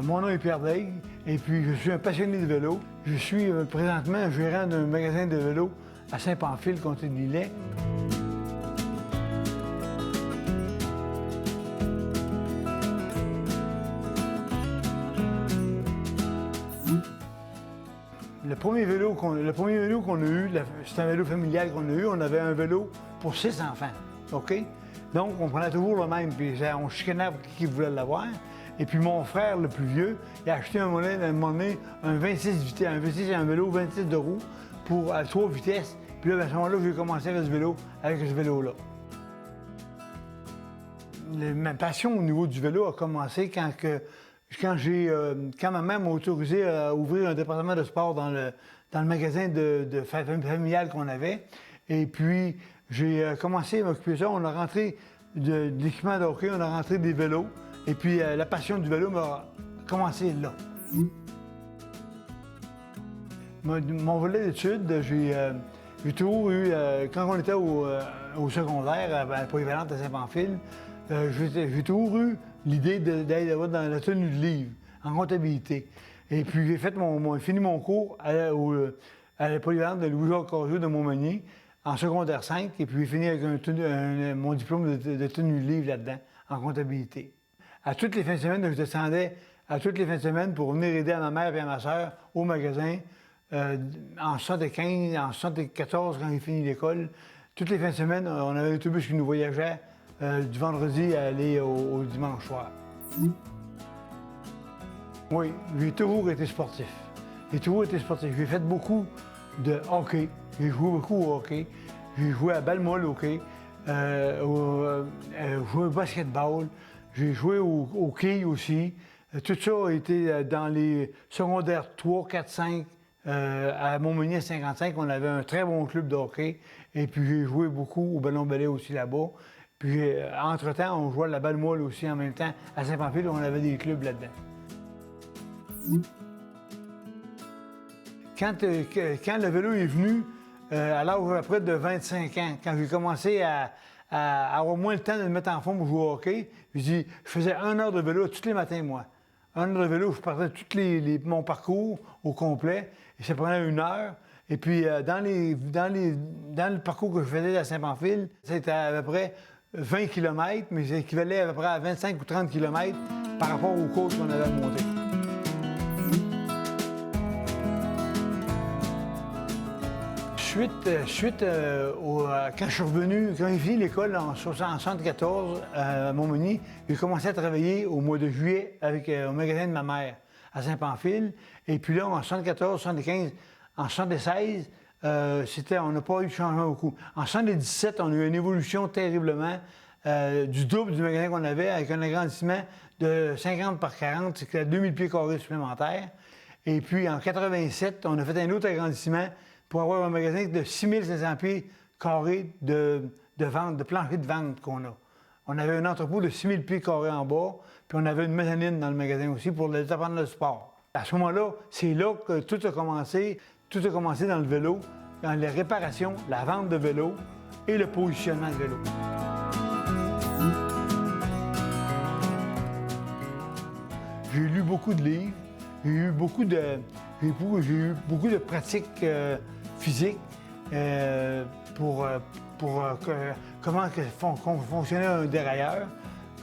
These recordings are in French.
Mon nom est Pierre Daigle et puis je suis un passionné de vélo. Je suis présentement gérant d'un magasin de vélo à Saint-Pamphile, comté de Lillet. Le premier vélo qu'on a eu, c'est un vélo familial qu'on a eu. On avait un vélo pour 6 enfants, OK? Donc, on prenait toujours le même, puis on chicanait pour qui voulait l'avoir. Et puis mon frère, le plus vieux, il a acheté un moment donné, un 26 vitesses, un vélo 26 de roues à 3 vitesses. Puis là, à ce moment-là, j'ai commencé avec ce vélo-là. Ma passion au niveau du vélo a commencé quand ma mère m'a autorisé à ouvrir un département de sport dans le magasin de familial qu'on avait. Et puis, j'ai commencé à m'occuper de ça. On a rentré de l'équipement de hockey, on a rentré des vélos. Et puis, la passion du vélo m'a commencé là. Mon volet d'études, j'ai toujours eu, quand on était au secondaire, à la polyvalente à Saint-Pamphile, j'ai toujours eu l'idée d'aller dans la tenue de livre, en comptabilité. Et puis, j'ai fini mon cours à la polyvalente de Louis-Jacques Cazot de Montmagny, en secondaire 5, et puis j'ai fini avec mon diplôme de tenue de livre là-dedans, en comptabilité. À toutes les fins de semaine, je descendais à toutes les fins de semaine pour venir aider à ma mère et à ma soeur au magasin. En 75, en 74, quand j'ai fini l'école, toutes les fins de semaine, on avait un autobus qui nous voyageait du vendredi à aller au dimanche soir. Oui, j'ai toujours été sportif. J'ai fait beaucoup de hockey. J'ai joué beaucoup au hockey. J'ai joué à balle molle hockey. Joué au basketball. J'ai joué au quilles aussi. Tout ça a été dans les secondaires 3, 4, 5. À Montmagny, à 55, on avait un très bon club de hockey. Et puis j'ai joué beaucoup au ballon balai aussi là-bas. Puis entre-temps, on jouait à la balle molle aussi en même temps. À Saint-Pamphile, on avait des clubs là-dedans. Quand le vélo est venu, à l'âge à près de 25 ans, quand j'ai commencé à avoir moins le temps de me mettre en forme pour jouer au hockey, je faisais 1 heure de vélo tous les matins, moi. 1 heure de vélo, je partais mon parcours au complet, et ça prenait 1 heure. Et puis, dans le parcours que je faisais à Saint-Pamphile, c'était à peu près 20 km, mais ça équivalait à peu près à 25 ou 30 km par rapport aux côtes qu'on avait à monter. Quand je suis revenu, quand j'ai fini l'école en 1974 à Montmagny, j'ai commencé à travailler au mois de juillet au magasin de ma mère à Saint-Pamphile. Et puis là, en 74, 75, en 76, on n'a pas eu de changement beaucoup. En 77, on a eu une évolution terriblement du double du magasin qu'on avait, avec un agrandissement de 50 par 40, c'était 2000 pieds carrés supplémentaires. Et puis en 87, on a fait un autre agrandissement pour avoir un magasin de 6500 pieds carrés de vente, de plancher de vente qu'on a. On avait un entrepôt de 6000 pieds carrés en bas, puis on avait une mezzanine dans le magasin aussi pour le département de sport. À ce moment-là, c'est là que tout a commencé. Tout a commencé dans le vélo, dans les réparations, la vente de vélo et le positionnement de vélo. J'ai lu beaucoup de livres, j'ai eu beaucoup de pratiques physiques comment fonctionnait un dérailleur,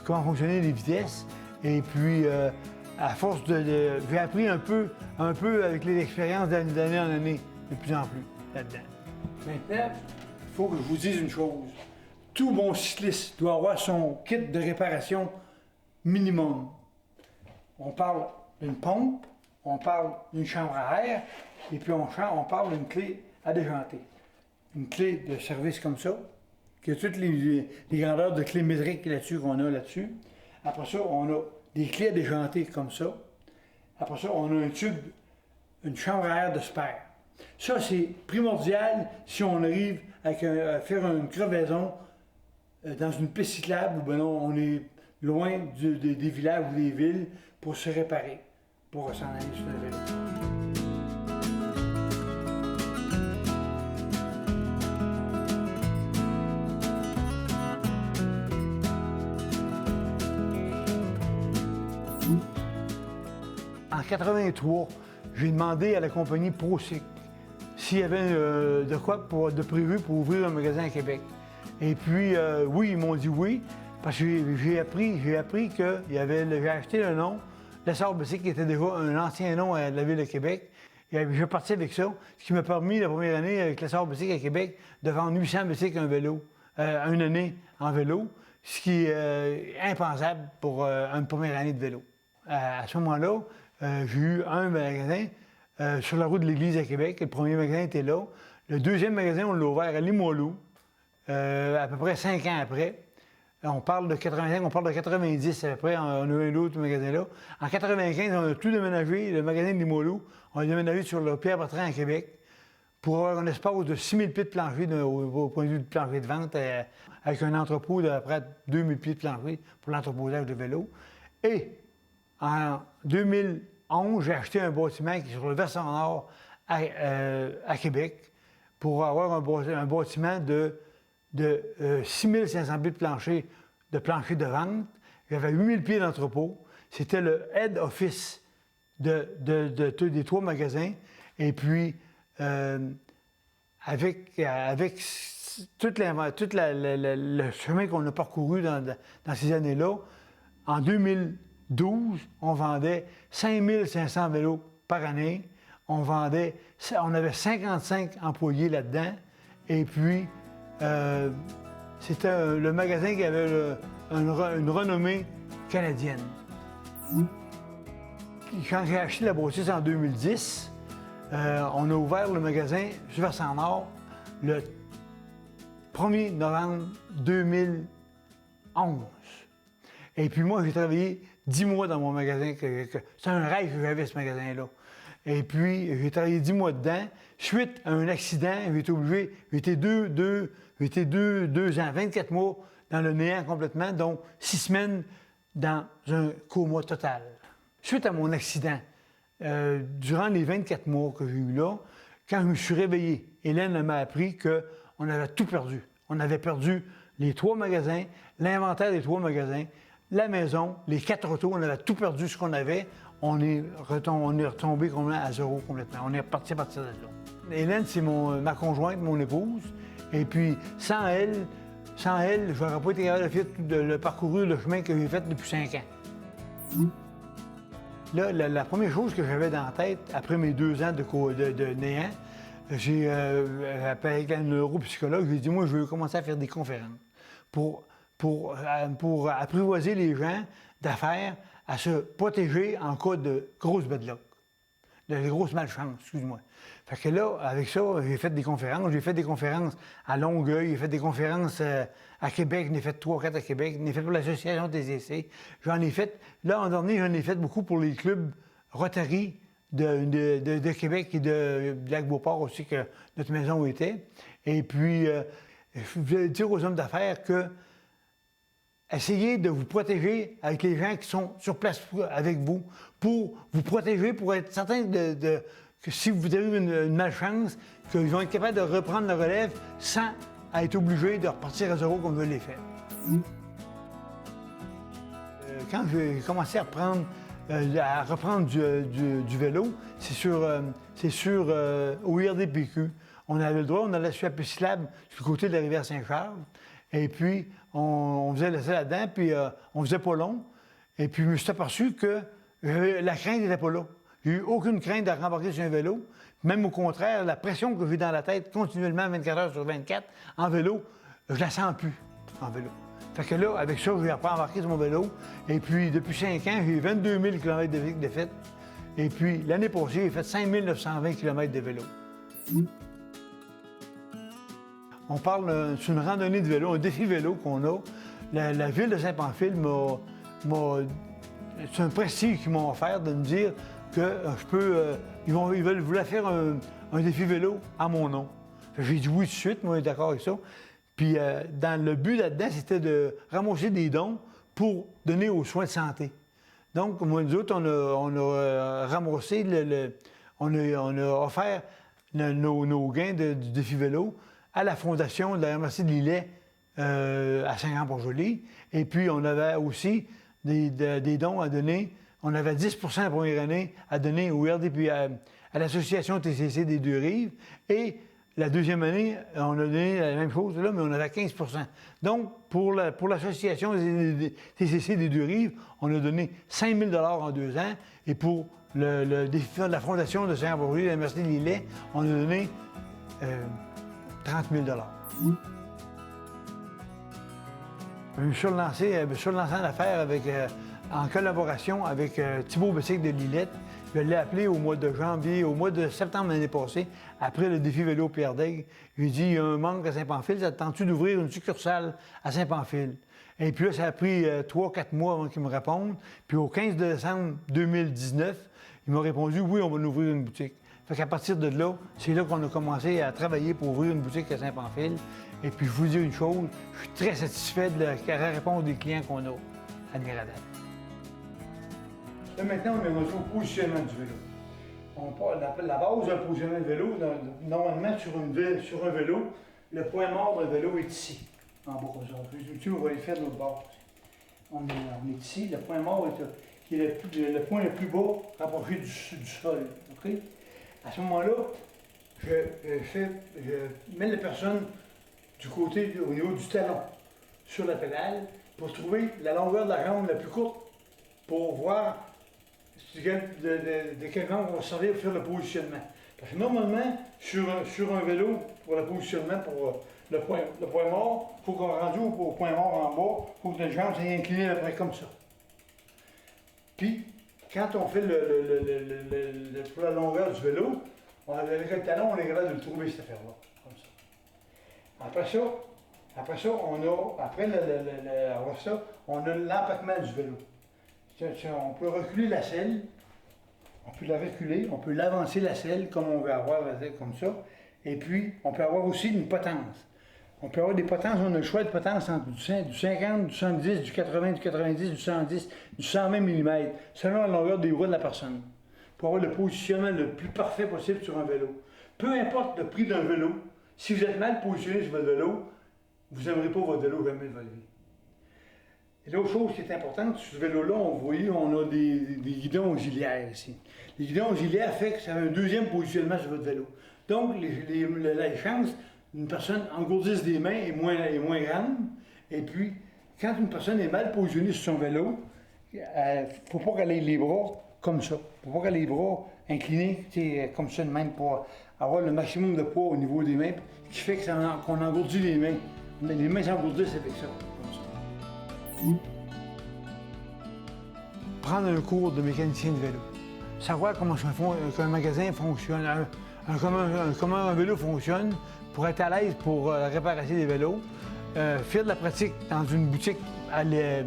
comment fonctionnaient les vitesses. Et puis, à force j'ai appris un peu avec l'expérience d'année en année, de plus en plus là-dedans. Maintenant, il faut que je vous dise une chose. Tout bon cycliste doit avoir son kit de réparation minimum. On parle d'une pompe, on parle d'une chambre à air, et puis on parle d'une clé à déjanter. Une clé de service comme ça, qui a toutes les grandeurs de clés métriques là-dessus qu'on a là-dessus. Après ça, on a des clés à déjanter comme ça. Après ça, on a un tube, une chambre à air de spare. Ça, c'est primordial si on arrive à faire une crevaison dans une piste cyclable où on est loin des villages ou des villes pour se réparer, pour s'en aller sur le vélo. 83, j'ai demandé à la compagnie ProCycle s'il y avait de quoi de prévu pour ouvrir un magasin à Québec. Et puis, oui, ils m'ont dit oui, parce que j'ai appris que j'ai acheté le nom, Lessard Bicycle, qui était déjà un ancien nom de la Ville de Québec. Et j'ai parti avec ça, ce qui m'a permis, la première année, avec Lessard Bicycle à Québec, de vendre 800 bicycles une année en vélo, ce qui est impensable pour une première année de vélo. À ce moment-là, j'ai eu un magasin sur la route de l'Église à Québec. Le premier magasin était là. Le deuxième magasin, on l'a ouvert à Limoilou, à peu près 5 ans après. On parle de 85, on parle de 90 après, on a eu l'autre magasin-là. En 95, on a tout déménagé, le magasin de Limoilou, on a déménagé sur le Pierre-Bertrand à Québec pour avoir un espace de 6000 pieds de plancher au point de vue de plancher de vente, avec un entrepôt d'à peu près 2000 pieds de plancher pour l'entreposage de vélos. Et en 2011, j'ai acheté un bâtiment qui est sur le versant nord à Québec pour avoir un bâtiment de 6500 pieds de plancher de vente. J'avais 8000 pieds d'entrepôt. C'était le head office des 3 magasins. Et puis, avec tout le chemin qu'on a parcouru dans ces années-là, en 2012, on vendait 5500 vélos par année. On avait 55 employés là-dedans. Et puis, c'était le magasin qui avait une renommée canadienne. Quand j'ai acheté la bâtisse en 2010, on a ouvert le magasin sur versant nord le 1er novembre 2011. Et puis moi, j'ai travaillé 10 mois dans mon magasin. C'est un rêve que j'avais, ce magasin-là. Et puis, j'ai travaillé 10 mois dedans. Suite à un accident, j'ai été obligé, j'ai été deux ans, 24 mois dans le néant complètement, donc 6 semaines dans un coma total. Suite à mon accident, durant les 24 mois que j'ai eu là, quand je me suis réveillé, Hélène m'a appris qu'on avait tout perdu. On avait perdu les 3 magasins, l'inventaire des 3 magasins, la maison, les 4 autos, on avait tout perdu ce qu'on avait. On est retombé à zéro complètement. On est reparti à partir de là. Hélène, c'est ma conjointe, mon épouse. Et puis, sans elle, je n'aurais pas été capable de parcourir le chemin que j'ai fait depuis 5 ans. Là, la première chose que j'avais dans la tête, après mes 2 ans de néant, j'ai avec un neuropsychologue, j'ai dit, moi, je veux commencer à faire des conférences pour apprivoiser les gens d'affaires à se protéger en cas de grosse bad luck, de grosse malchance, excuse-moi. Fait que là, avec ça, j'ai fait des conférences. J'ai fait des conférences à Longueuil, j'ai fait des conférences à Québec, j'en ai fait 3 ou 4 à Québec, j'en ai fait pour l'Association des essais. J'en ai fait, là, en dernier, j'en ai fait beaucoup pour les clubs Rotary de Québec et de Lac-Beauport aussi, que notre maison était. Et puis, je voulais dire aux hommes d'affaires que essayez de vous protéger avec les gens qui sont sur place avec vous, pour vous protéger, pour être certain que si vous avez une malchance, qu'ils vont être capables de reprendre la relève sans être obligés de repartir à zéro comme je l'ai fait. Quand j'ai commencé à reprendre du vélo, c'est sur au IRDPQ. On avait le droit, on allait sur la piste Lab, sur le côté de la rivière Saint-Charles. Et puis, on faisait ça là-dedans, puis on faisait pas long. Et puis, je me suis aperçu que la crainte n'était pas là. J'ai eu aucune crainte de rembarquer sur un vélo. Même au contraire, la pression que j'ai dans la tête continuellement 24 heures sur 24 en vélo, je la sens plus en vélo. Fait que là, avec ça, je vais pas embarquer sur mon vélo. Et puis, depuis 5 ans, j'ai 22 000 km de vélo de fait. Et puis, l'année passée, j'ai fait 5 920 km de vélo. On parle d'une randonnée de vélo, un défi vélo qu'on a. La ville de Saint-Pamphile c'est un prestige qu'ils m'ont offert de me dire que je peux. Ils voulaient faire un défi vélo à mon nom. J'ai dit oui tout de suite, moi, d'accord avec ça. Puis, dans le but là-dedans, c'était de ramasser des dons pour donner aux soins de santé. Donc, moi, nous autres, on a ramassé, on a offert nos gains du défi vélo à la fondation de la MRC de Lillet à Saint-Jean-Port-Joli. Et puis, on avait aussi des dons à donner on avait 10 la première année à donner au RDP, à l'association TCC des Deux-Rives. Et la deuxième année, on a donné la même chose, là, mais on avait 15 Donc, pour l'association des TCC des Deux-Rives, on a donné 5 000 en 2 ans. Et pour le défi de la Fondation de Saint-Henri de l'Université de Lillet, on a donné 30 000 Je me suis relancé en affaires en collaboration avec Thibault Bessic de Lillette. Je l'ai appelé au mois de janvier, au mois de septembre l'année passée, après le défi vélo Pierre Daigues. Je lui ai dit, il y a un manque à Saint-Pamphile, ça te tente-tu d'ouvrir une succursale à Saint-Pamphile? Et puis là, ça a pris 3-4 mois avant qu'il me réponde. Puis au 15 décembre 2019, il m'a répondu, oui, on va nous ouvrir une boutique. Fait qu'à partir de là, c'est là qu'on a commencé à travailler pour ouvrir une boutique à Saint-Pamphile. Et puis, je vous dis une chose, je suis très satisfait de la réponse des clients qu'on a à Niradel. Là, maintenant, on est rendu au positionnement du vélo. La base d'un positionnement de vélo, normalement, sur un vélo, le point mort d'un vélo est ici, en bas comme ça. On va les faire de l'autre bord. On est ici, le point mort qui est le point le plus bas rapproché du sol. Okay? À ce moment-là, je mets la personne du côté, au niveau du talon, sur la pédale, pour trouver la longueur de la jambe la plus courte, pour voir de quel angle on va servir pour faire le positionnement. Parce que normalement, sur un vélo, pour le positionnement, pour le point mort, il faut qu'on rendu au point mort en bas, il faut que notre jambe s'est inclinée à peu près comme ça. Puis, quand on fait pour la longueur du vélo, avec le talon, on est capable de le trouver, cette affaire-là, comme ça. Après ça, on a l'empattement du vélo. On peut reculer la selle, on peut la reculer, on peut l'avancer la selle comme on veut avoir, comme ça. Et puis, on peut avoir aussi une potence. On peut avoir des potences, on a le choix de potence entre du 50, du 70, du 80, du 90, du 110, du 120 mm, selon la longueur des roues de la personne, pour avoir le positionnement le plus parfait possible sur un vélo. Peu importe le prix d'un vélo, si vous êtes mal positionné sur votre vélo, vous n'aimerez pas votre vélo jamais de votre vie. Et l'autre chose qui est importante, sur ce vélo-là, on a des guidons auxiliaires ici. Les guidons auxiliaires font que ça a un deuxième positionnement sur votre vélo. Donc, la chance d'une personne engourdisse des mains est moins grande. Et puis, quand une personne est mal positionnée sur son vélo, il ne faut pas qu'elle ait les bras comme ça. Il ne faut pas qu'elle ait les bras inclinés comme ça de même pour avoir le maximum de poids au niveau des mains, qui fait qu'on engourdit les mains. Les mains s'engourdissent avec ça, comme ça. Prendre un cours de mécanicien de vélo. Savoir comment un magasin fonctionne, comment un vélo fonctionne, pour être à l'aise pour la réparation des vélos. Faire de la pratique dans une boutique les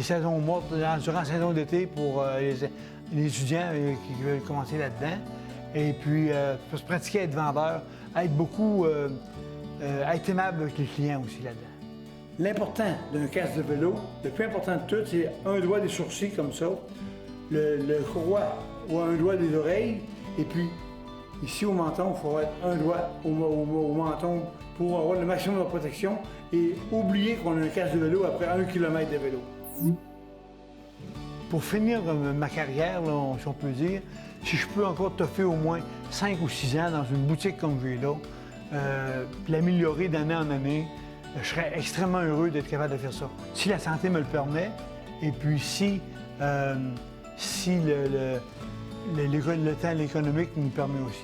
saisons mortes, durant la saison d'été pour les étudiants qui veulent commencer là-dedans. Et puis, pour se pratiquer à être vendeur, être aimable avec les clients aussi là-dedans. L'important d'un casque de vélo, le plus important de tout, c'est un doigt des sourcils comme ça, le courroie ou un doigt des oreilles, et puis ici au menton, il faut avoir un doigt au menton pour avoir le maximum de protection et oublier qu'on a un casque de vélo après 1 km de vélo. Pour finir ma carrière, là, si on peut dire, si je peux encore toffer au moins 5 ou 6 ans dans une boutique comme j'ai là, l'améliorer d'année en année, je serais extrêmement heureux d'être capable de faire ça. Si la santé me le permet, et puis si le temps économique nous le permet aussi.